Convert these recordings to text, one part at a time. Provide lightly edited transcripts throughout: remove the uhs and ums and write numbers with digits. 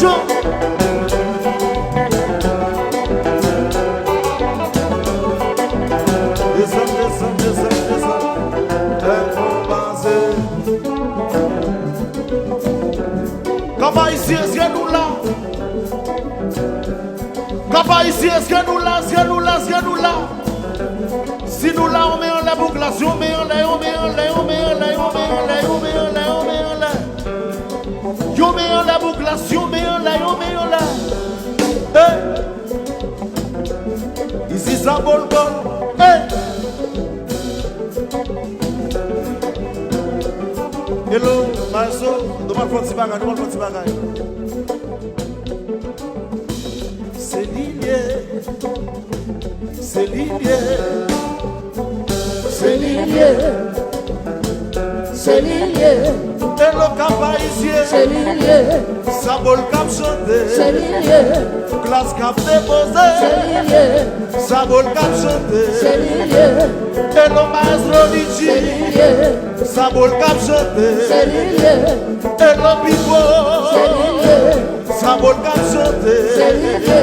information. Comment ici, est-ce que nous là? Comment ici, est-ce que nous là? Est-ce que nous là? Est-ce que nous là? Si nous là, on met en la boucle, si on met en l'air, on met en l'air, on met en l'air, on met en l'air, on met en l'air, on met en l'air. On met en la boucle, si on met en l'air, on met en l'air. Ici, ça vole, hello, Marceau, nous allons faire un petit bagage, nous allons faire un petit bagage. C'est lié, c'est lié, c'est lié, c'est lié. Hello, cap haïtien, c'est lié. Ça vole cap chanter, c'est lié. Classe cap déposé, c'est lié. Ça vole cap chanter, c'est lié. Hello, maestro Lichi, c'est lié. Ça vole cap chanter, c'est lié. Hello, Pipo, c'est lié. Ça vole cap chanter, c'est lié.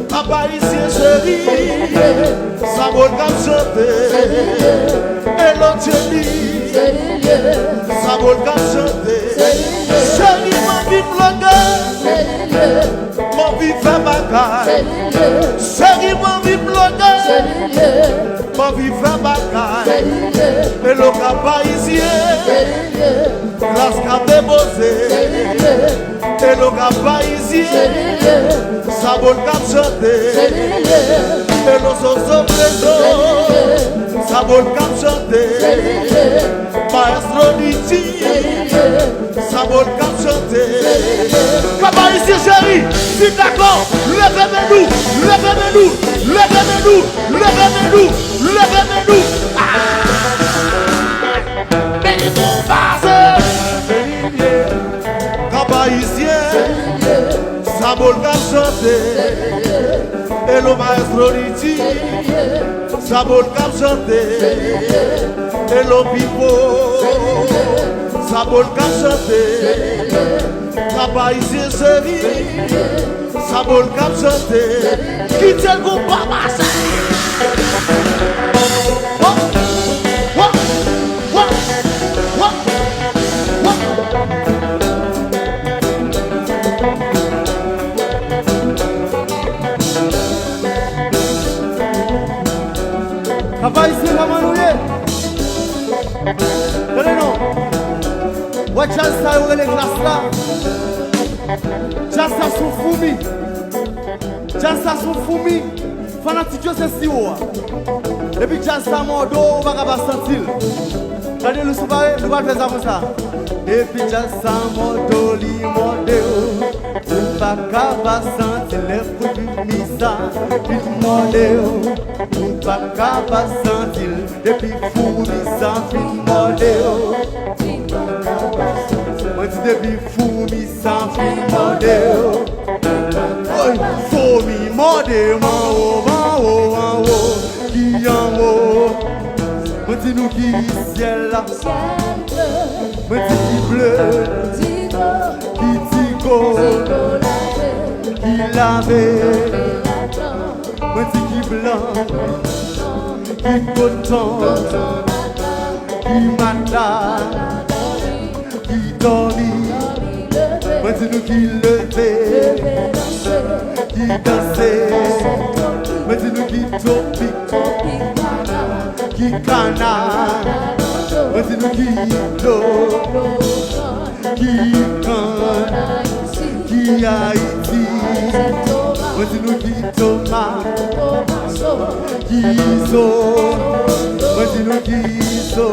Cap haïtien chéri, ça vole cap chanter, c'est lié. Hello, Thierry, c'est lié. Ça vole cap chanter, c'est lié. Chéri, ma vie blogueur, c'est lié. Mon vie fait bagaille, c'est lié. Chéri, ma vie blogueur, c'est lié. Mon vie fait bagaille, c'est lié. Et le cap haïtien, c'est lié. Classe cap déposé, c'est lié. Et le cap haïtien, c'est lié. Ça vole cap chanter, c'est lié. Et le soso présent, ça vole cap chanter, c'est lié. Maestro Lichi, ça vole cap chanter. Comment ici chéri, si d'accord, levez-nous, levez-nous, levez-nous, levez-nous, levez-nous. Mais mon passé, comment ici, ça vole cap chanter. Et le maestro Lichi, ça vole cap chanter. Et le Pipo, ça vole cap chanter. Papa ici chéri, ça vole cap chanter. Qui tient le groupe papa? Papa ici, maman nous y est. Tenez-nous. Ouais, Charles, ça y est, les glaces là. Charles, ça sous fourmi. Charles, ça sous fourmi. Fanatique, c'est si haut. Et puis, Charles, ça m'a dos, on va pas sentir. Regardez-le, nous allons faire ça comme ça. Et puis, Charles, ça m'a dos, li m'a dos. On va pas sentir les fruits du misa. Puis, m'a dos. On va pas sentir les fruits du misa. Puis, m'a dos. Moi dis depuis fou mi sans fin modèle. Oi, fou mi modèle, en haut, qui en haut. Moi dis nous qui ciel là, moi dis qui bleu, qui tico, qui lavé. Moi dis qui blanc, qui coton, qui matin. Qui dormit, moi dis nous qui levait, qui dansait, moi dis nous qui topique, qui canard, moi dis nous qui l'eau, qui canne, qui Haïti, moi dis nous qui tomate, qui zo, moi dis nous qui zo.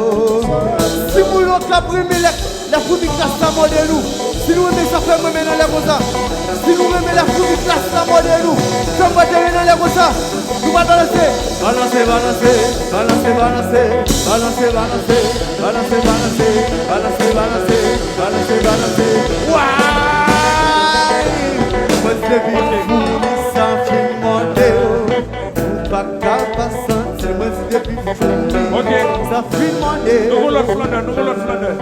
Si vous l'avez caprimé la fourmi classe la mort de nous. Si nous aimons ça, fais-moi maintenant les comme ça. Si nous aimons la fourmi classe la mort de nous, fais-moi maintenant les comme ça. Nous allons balancer. Balancer, balancer, balancer, balancer, balancer, balancer, balancer, balancer, balancer, balancer, balancer, balancer. Ouah! Moi je vis les fourmis sans film modèle. Pas capable de sentir, moi je vis fourmis sans film modèle. Nous voulons l'autre flaneur, nous voulons l'autre flaneur.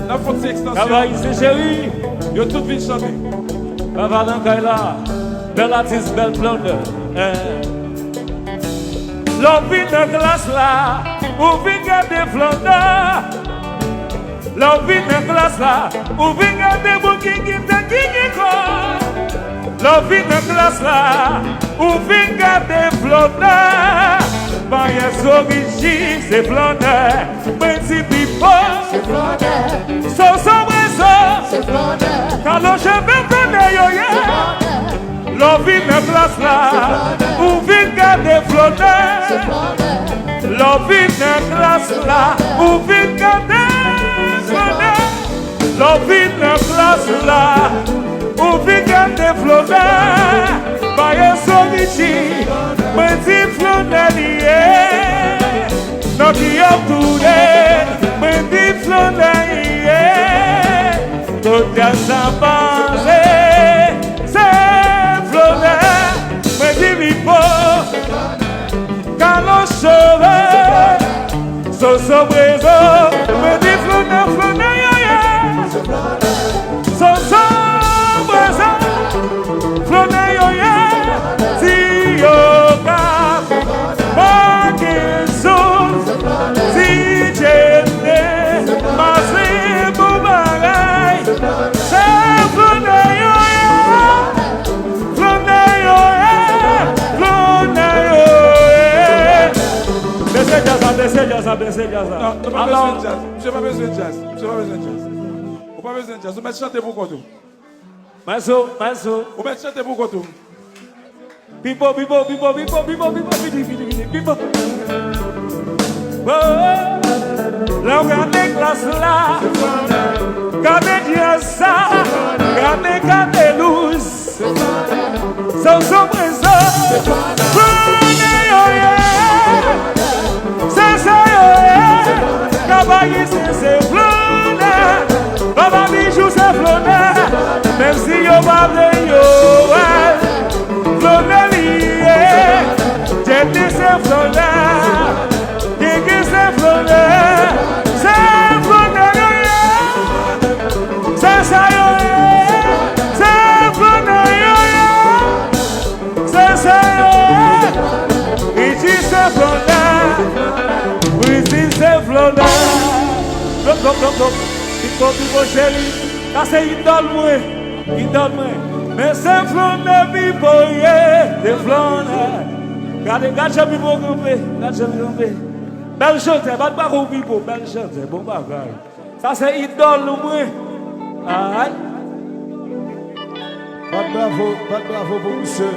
La faute c'est extension. Papa ici chéri. Yo tout vite chanter. Papa dans Kaila. Belle artiste, belle blonde. L'homme vit de glace là. Ou vit garder flondeur. L'homme vit de glace là. Ou vit garder bouquin qui te guigne quoi. L'homme vit de glace là. Ou vit garder flondeur. Baye Somichi, c'est flondeur. Petit pipo, c'est flondeur. So brezo, C'est flondeur. quand le cheveu flondeur yo ye. L'homme vit de glace là. Ou vit garder flondeur. C'est flondeur. L'homme vit de glace là. Ou vit garder flondeur. L'homme vit de glace là. Ou vit garder flondeur. Baye Somichi, petit flondeur lié. Non qui a tourné, petit flondeur lié. Tout est sans pensée, c'est flondeur. Petit vipo, quand l'on cheveux, so brezo, petit flondeur, flondeur yo ye. So brezo, flondeur yo ye. Si yo cap, manque sous, si j'étais, ma c'est pour bagaille. C'est flondeur yo ye, flondeur yo ye, flondeur yo ye. Baissez jazz. Non, tu n'as pas Alors, besoin de jazz. Tu n'as pas besoin de jazz. Tu n'as pas besoin de jazz. Tu n'as pas besoin de jazz. Tu vas chanter pour quoi tout? Maso. Tu vas chanter pour quoi tout? Bibo. Là, regardez classe là. Regardez Dieu ça. Regardez loose. Sans présent. C'est ça, Kabayi, c'est flonner. Baba Bijou, c'est flonner. Même si yo bable yo, flonner lié. Jenny, c'est flonner. Kiki, c'est flonner. C'est flonner yo, c'est ça yo, c'est flonner yo, c'est ça yo. Ici, c'est flonner. Ici, c'est flonner. Pipo chéri, ça c'est idole moi. Mais c'est flonner, pipo, c'est flonner. Gardez pipo groupé, belle chanteur, pas au pipo, belle chanteur, bon bagage. Ça c'est idole moi. Aïe. Pas de bravo pour monsieur.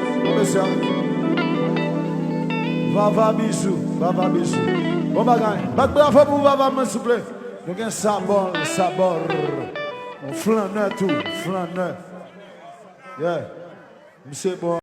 Vava Bijou. Bon bagay. Pas de bravo pour Vava, s'il vous plaît. Nous avons un sabor. On flâneur tout, flâneur. Yeah. Monsieur bon.